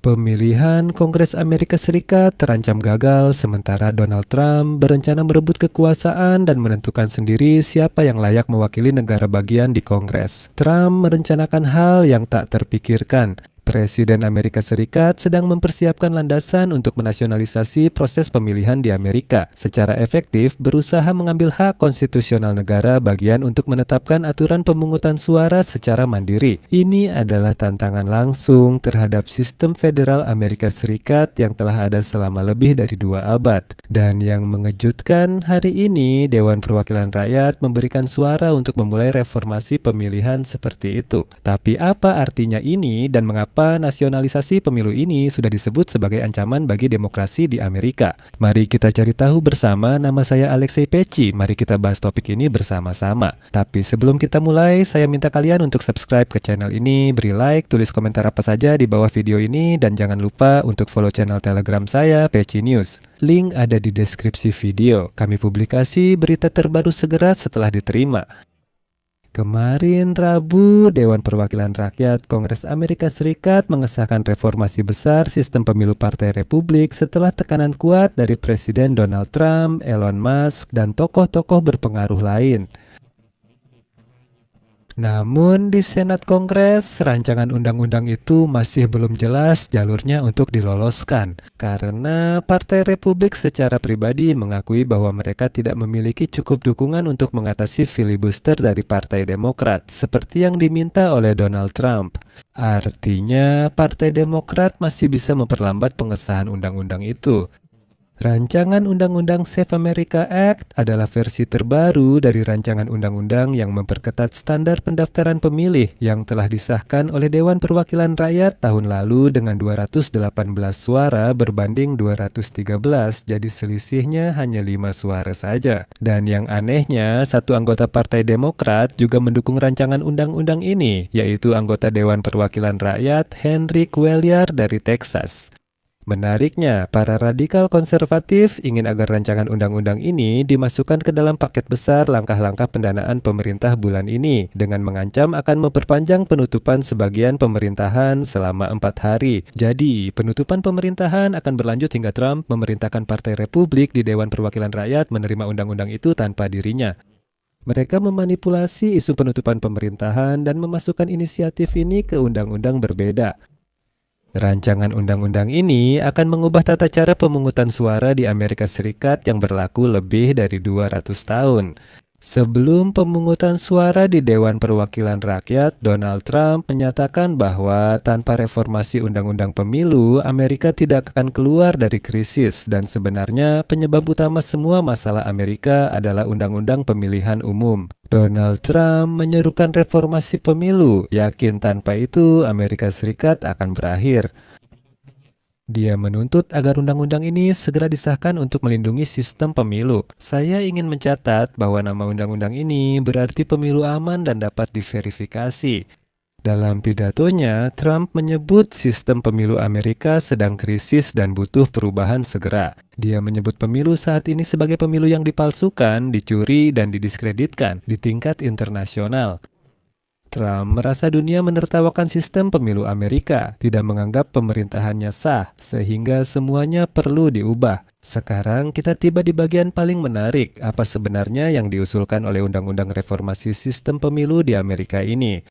Pemilihan Kongres Amerika Serikat terancam gagal sementara Donald Trump berencana merebut kekuasaan dan menentukan sendiri siapa yang layak mewakili negara bagian di Kongres. Trump merencanakan hal yang tak terpikirkan. Presiden Amerika Serikat sedang mempersiapkan landasan untuk menasionalisasi proses pemilihan di Amerika. Secara efektif, berusaha mengambil hak konstitusional negara bagian untuk menetapkan aturan pemungutan suara secara mandiri. Ini adalah tantangan langsung terhadap sistem federal Amerika Serikat yang telah ada selama lebih dari 2 abad. Dan yang mengejutkan, hari ini Dewan Perwakilan Rakyat memberikan suara untuk memulai reformasi pemilihan seperti itu. Tapi apa artinya ini dan mengapa nasionalisasi pemilu ini sudah disebut sebagai ancaman bagi demokrasi di Amerika? Mari kita cari tahu bersama. Nama saya Alexei Peci. Mari kita bahas topik ini bersama-sama. Tapi sebelum kita mulai, saya minta kalian untuk subscribe ke channel ini, beri like, tulis komentar apa saja di bawah video ini, dan jangan lupa untuk follow channel Telegram saya, Peci News. Link ada di deskripsi video. Kami publikasi berita terbaru segera setelah diterima. Kemarin Rabu, Dewan Perwakilan Rakyat Kongres Amerika Serikat mengesahkan reformasi besar sistem pemilu Partai Republik setelah tekanan kuat dari Presiden Donald Trump, Elon Musk, dan tokoh-tokoh berpengaruh lain. Namun di Senat Kongres, rancangan undang-undang itu masih belum jelas jalurnya untuk diloloskan karena Partai Republik secara pribadi mengakui bahwa mereka tidak memiliki cukup dukungan untuk mengatasi filibuster dari Partai Demokrat seperti yang diminta oleh Donald Trump. Artinya, Partai Demokrat masih bisa memperlambat pengesahan undang-undang itu. Rancangan Undang-Undang Save America Act adalah versi terbaru dari rancangan undang-undang yang memperketat standar pendaftaran pemilih yang telah disahkan oleh Dewan Perwakilan Rakyat tahun lalu dengan 218 suara berbanding 213, jadi selisihnya hanya 5 suara saja. Dan yang anehnya, satu anggota Partai Demokrat juga mendukung rancangan undang-undang ini, yaitu anggota Dewan Perwakilan Rakyat Henry Cuellar dari Texas. Menariknya, para radikal konservatif ingin agar rancangan undang-undang ini dimasukkan ke dalam paket besar langkah-langkah pendanaan pemerintah bulan ini dengan mengancam akan memperpanjang penutupan sebagian pemerintahan selama 4 hari. Jadi, penutupan pemerintahan akan berlanjut hingga Trump memerintahkan Partai Republik di Dewan Perwakilan Rakyat menerima undang-undang itu tanpa dirinya. Mereka memanipulasi isu penutupan pemerintahan dan memasukkan inisiatif ini ke undang-undang berbeda. Rancangan undang-undang ini akan mengubah tata cara pemungutan suara di Amerika Serikat yang berlaku lebih dari 200 tahun. Sebelum pemungutan suara di Dewan Perwakilan Rakyat, Donald Trump menyatakan bahwa tanpa reformasi undang-undang pemilu, Amerika tidak akan keluar dari krisis dan sebenarnya penyebab utama semua masalah Amerika adalah undang-undang pemilihan umum. Donald Trump menyerukan reformasi pemilu, yakin tanpa itu Amerika Serikat akan berakhir. Dia menuntut agar undang-undang ini segera disahkan untuk melindungi sistem pemilu. Saya ingin mencatat bahwa nama undang-undang ini berarti pemilu aman dan dapat diverifikasi. Dalam pidatonya, Trump menyebut sistem pemilu Amerika sedang krisis dan butuh perubahan segera. Dia menyebut pemilu saat ini sebagai pemilu yang dipalsukan, dicuri, dan didiskreditkan di tingkat internasional. Trump merasa dunia menertawakan sistem pemilu Amerika, tidak menganggap pemerintahannya sah, sehingga semuanya perlu diubah. Sekarang kita tiba di bagian paling menarik, apa sebenarnya yang diusulkan oleh Undang-Undang Reformasi Sistem Pemilu di Amerika ini.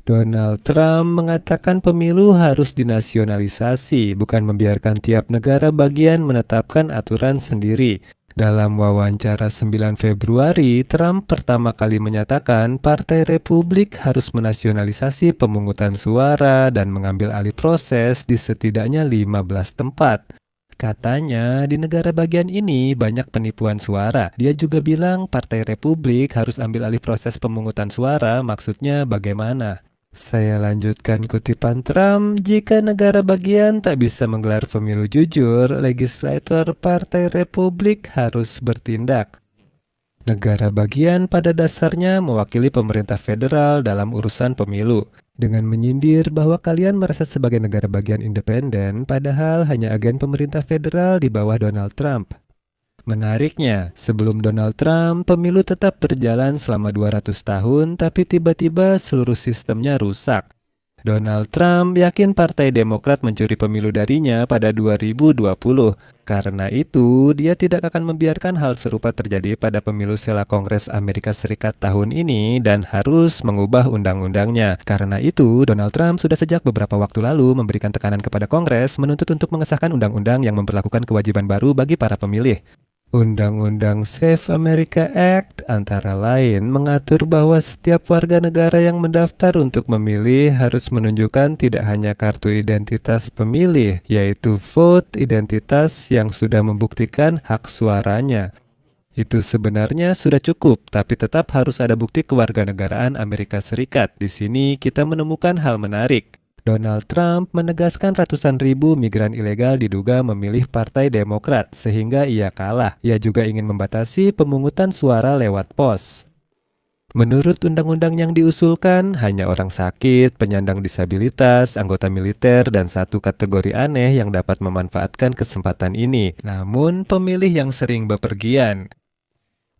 Donald Trump mengatakan pemilu harus dinasionalisasi, bukan membiarkan tiap negara bagian menetapkan aturan sendiri. Dalam wawancara 9 Februari, Trump pertama kali menyatakan Partai Republik harus menasionalisasi pemungutan suara dan mengambil alih proses di setidaknya 15 tempat. Katanya di negara bagian ini banyak penipuan suara. Dia juga bilang Partai Republik harus ambil alih proses pemungutan suara, maksudnya bagaimana? Saya lanjutkan kutipan Trump, jika negara bagian tak bisa menggelar pemilu jujur, legislator Partai Republik harus bertindak. Negara bagian pada dasarnya mewakili pemerintah federal dalam urusan pemilu. Dengan menyindir bahwa kalian merasa sebagai negara bagian independen, padahal hanya agen pemerintah federal di bawah Donald Trump. Menariknya, sebelum Donald Trump, pemilu tetap berjalan selama 200 tahun, tapi tiba-tiba seluruh sistemnya rusak. Donald Trump yakin Partai Demokrat mencuri pemilu darinya pada 2020. Karena itu, dia tidak akan membiarkan hal serupa terjadi pada pemilu sela Kongres Amerika Serikat tahun ini dan harus mengubah undang-undangnya. Karena itu, Donald Trump sudah sejak beberapa waktu lalu memberikan tekanan kepada Kongres menuntut untuk mengesahkan undang-undang yang memperlakukan kewajiban baru bagi para pemilih. Undang-Undang Save America Act antara lain mengatur bahwa setiap warga negara yang mendaftar untuk memilih harus menunjukkan tidak hanya kartu identitas pemilih, yaitu vote identitas yang sudah membuktikan hak suaranya. Itu sebenarnya sudah cukup, tapi tetap harus ada bukti kewarganegaraan Amerika Serikat. Di sini kita menemukan hal menarik. Donald Trump menegaskan ratusan ribu migran ilegal diduga memilih Partai Demokrat, sehingga ia kalah. Ia juga ingin membatasi pemungutan suara lewat pos. Menurut undang-undang yang diusulkan, hanya orang sakit, penyandang disabilitas, anggota militer, dan satu kategori aneh yang dapat memanfaatkan kesempatan ini. Namun, pemilih yang sering bepergian.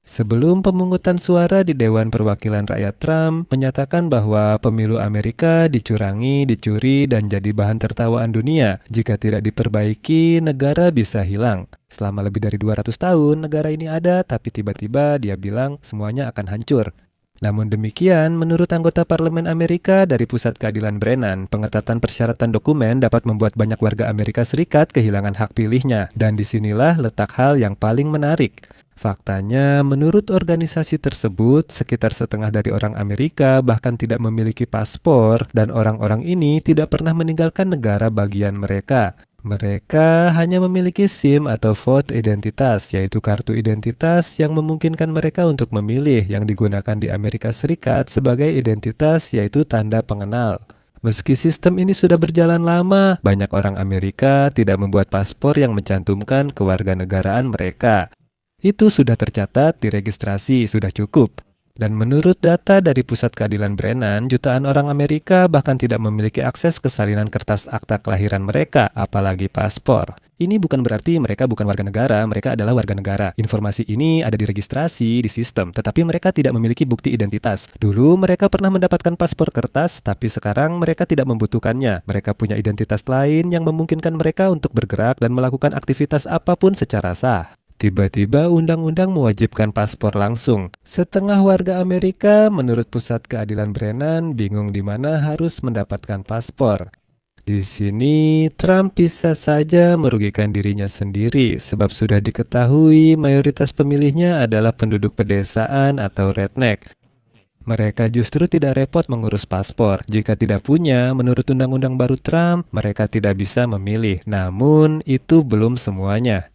Sebelum pemungutan suara di Dewan Perwakilan Rakyat, Trump menyatakan bahwa pemilu Amerika dicurangi, dicuri, dan jadi bahan tertawaan dunia. Jika tidak diperbaiki, negara bisa hilang. Selama lebih dari 200 tahun, negara ini ada, tapi tiba-tiba dia bilang semuanya akan hancur. Namun demikian, menurut anggota Parlemen Amerika dari Pusat Keadilan Brennan, pengetatan persyaratan dokumen dapat membuat banyak warga Amerika Serikat kehilangan hak pilihnya. Dan disinilah letak hal yang paling menarik. Faktanya, menurut organisasi tersebut, sekitar setengah dari orang Amerika bahkan tidak memiliki paspor dan orang-orang ini tidak pernah meninggalkan negara bagian mereka. Mereka hanya memiliki SIM atau vote identitas, yaitu kartu identitas yang memungkinkan mereka untuk memilih yang digunakan di Amerika Serikat sebagai identitas yaitu tanda pengenal. Meski sistem ini sudah berjalan lama, banyak orang Amerika tidak membuat paspor yang mencantumkan kewarganegaraan mereka. Itu sudah tercatat di registrasi, sudah cukup. Dan menurut data dari Pusat Keadilan Brennan, jutaan orang Amerika bahkan tidak memiliki akses ke salinan kertas akta kelahiran mereka, apalagi paspor. Ini bukan berarti mereka bukan warga negara, mereka adalah warga negara. Informasi ini ada di registrasi, di sistem, tetapi mereka tidak memiliki bukti identitas. Dulu mereka pernah mendapatkan paspor kertas, tapi sekarang mereka tidak membutuhkannya. Mereka punya identitas lain yang memungkinkan mereka untuk bergerak dan melakukan aktivitas apapun secara sah. Tiba-tiba undang-undang mewajibkan paspor langsung. Setengah warga Amerika menurut Pusat Keadilan Brennan bingung di mana harus mendapatkan paspor. Di sini Trump bisa saja merugikan dirinya sendiri sebab sudah diketahui mayoritas pemilihnya adalah penduduk pedesaan atau redneck. Mereka justru tidak repot mengurus paspor. Jika tidak punya, menurut undang-undang baru Trump, mereka tidak bisa memilih. Namun, itu belum semuanya.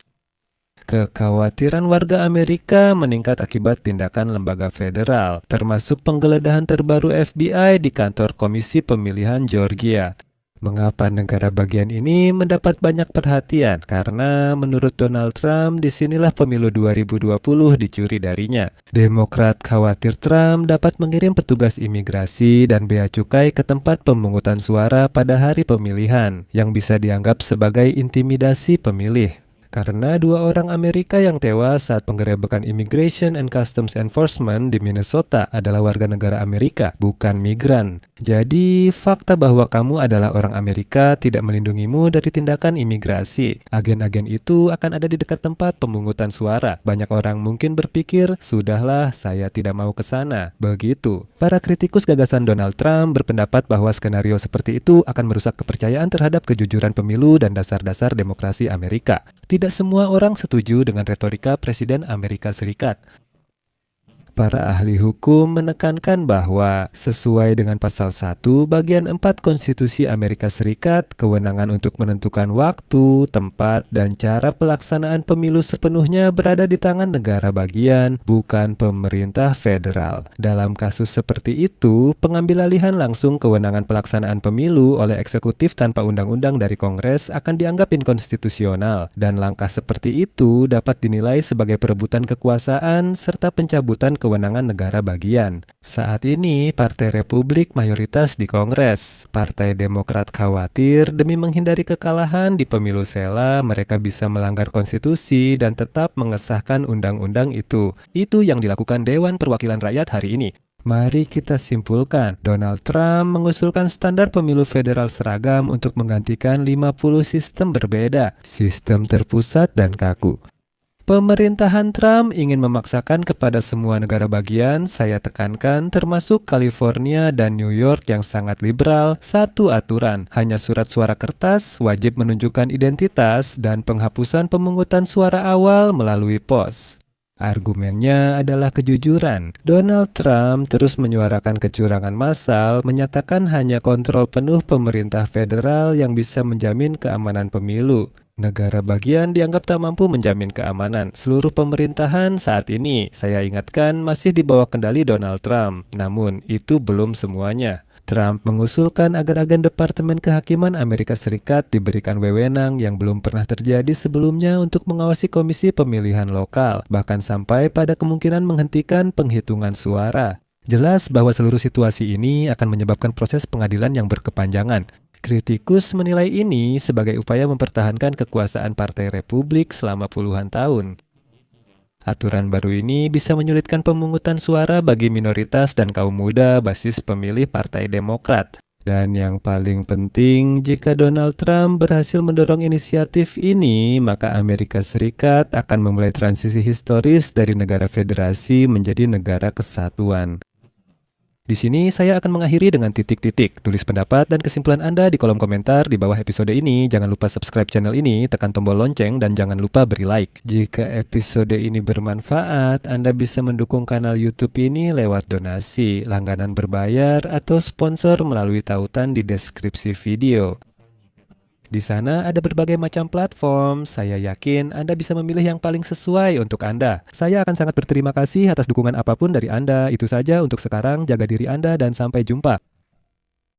Kekhawatiran warga Amerika meningkat akibat tindakan lembaga federal, termasuk penggeledahan terbaru FBI di kantor Komisi Pemilihan Georgia. Mengapa negara bagian ini mendapat banyak perhatian? Karena menurut Donald Trump, disinilah pemilu 2020 dicuri darinya. Demokrat khawatir Trump dapat mengirim petugas imigrasi dan bea cukai ke tempat pemungutan suara pada hari pemilihan, yang bisa dianggap sebagai intimidasi pemilih. Karena 2 orang Amerika yang tewas saat penggerebekan Immigration and Customs Enforcement di Minnesota adalah warga negara Amerika, bukan migran. Jadi, fakta bahwa kamu adalah orang Amerika tidak melindungimu dari tindakan imigrasi. Agen-agen itu akan ada di dekat tempat pemungutan suara. Banyak orang mungkin berpikir, sudahlah, saya tidak mau ke sana. Begitu. Para kritikus gagasan Donald Trump berpendapat bahwa skenario seperti itu akan merusak kepercayaan terhadap kejujuran pemilu dan dasar-dasar demokrasi Amerika. Tidak semua orang setuju dengan retorika Presiden Amerika Serikat. Para ahli hukum menekankan bahwa sesuai dengan pasal 1 bagian 4 Konstitusi Amerika Serikat, kewenangan untuk menentukan waktu, tempat, dan cara pelaksanaan pemilu sepenuhnya berada di tangan negara bagian, bukan pemerintah federal. Dalam kasus seperti itu, pengambil alihan langsung kewenangan pelaksanaan pemilu oleh eksekutif tanpa undang-undang dari Kongres akan dianggap inkonstitusional, dan langkah seperti itu dapat dinilai sebagai perebutan kekuasaan serta pencabutan kewenangan negara bagian. Saat ini, Partai Republik mayoritas di Kongres. Partai Demokrat khawatir demi menghindari kekalahan di pemilu sela, mereka bisa melanggar konstitusi dan tetap mengesahkan undang-undang itu. Itu yang dilakukan Dewan Perwakilan Rakyat hari ini. Mari kita simpulkan, Donald Trump mengusulkan standar pemilu federal seragam untuk menggantikan 50 sistem berbeda, sistem terpusat dan kaku. Pemerintahan Trump ingin memaksakan kepada semua negara bagian, saya tekankan termasuk California dan New York yang sangat liberal, satu aturan, hanya surat suara kertas, wajib menunjukkan identitas, dan penghapusan pemungutan suara awal melalui pos. Argumennya adalah kejujuran. Donald Trump terus menyuarakan kecurangan massal, menyatakan hanya kontrol penuh pemerintah federal yang bisa menjamin keamanan pemilu. Negara bagian dianggap tak mampu menjamin keamanan. Seluruh pemerintahan saat ini, saya ingatkan, masih di bawah kendali Donald Trump. Namun, itu belum semuanya. Trump mengusulkan agar agen Departemen Kehakiman Amerika Serikat diberikan wewenang yang belum pernah terjadi sebelumnya untuk mengawasi komisi pemilihan lokal, bahkan sampai pada kemungkinan menghentikan penghitungan suara. Jelas bahwa seluruh situasi ini akan menyebabkan proses pengadilan yang berkepanjangan. Kritikus menilai ini sebagai upaya mempertahankan kekuasaan Partai Republik selama puluhan tahun. Aturan baru ini bisa menyulitkan pemungutan suara bagi minoritas dan kaum muda basis pemilih Partai Demokrat. Dan yang paling penting, jika Donald Trump berhasil mendorong inisiatif ini, maka Amerika Serikat akan memulai transisi historis dari negara federasi menjadi negara kesatuan. Di sini saya akan mengakhiri dengan titik-titik. Tulis pendapat dan kesimpulan Anda di kolom komentar di bawah episode ini. Jangan lupa subscribe channel ini, tekan tombol lonceng, dan jangan lupa beri like. Jika episode ini bermanfaat, Anda bisa mendukung kanal YouTube ini lewat donasi, langganan berbayar, atau sponsor melalui tautan di deskripsi video. Di sana ada berbagai macam platform, saya yakin Anda bisa memilih yang paling sesuai untuk Anda. Saya akan sangat berterima kasih atas dukungan apapun dari Anda. Itu saja untuk sekarang, jaga diri Anda dan sampai jumpa.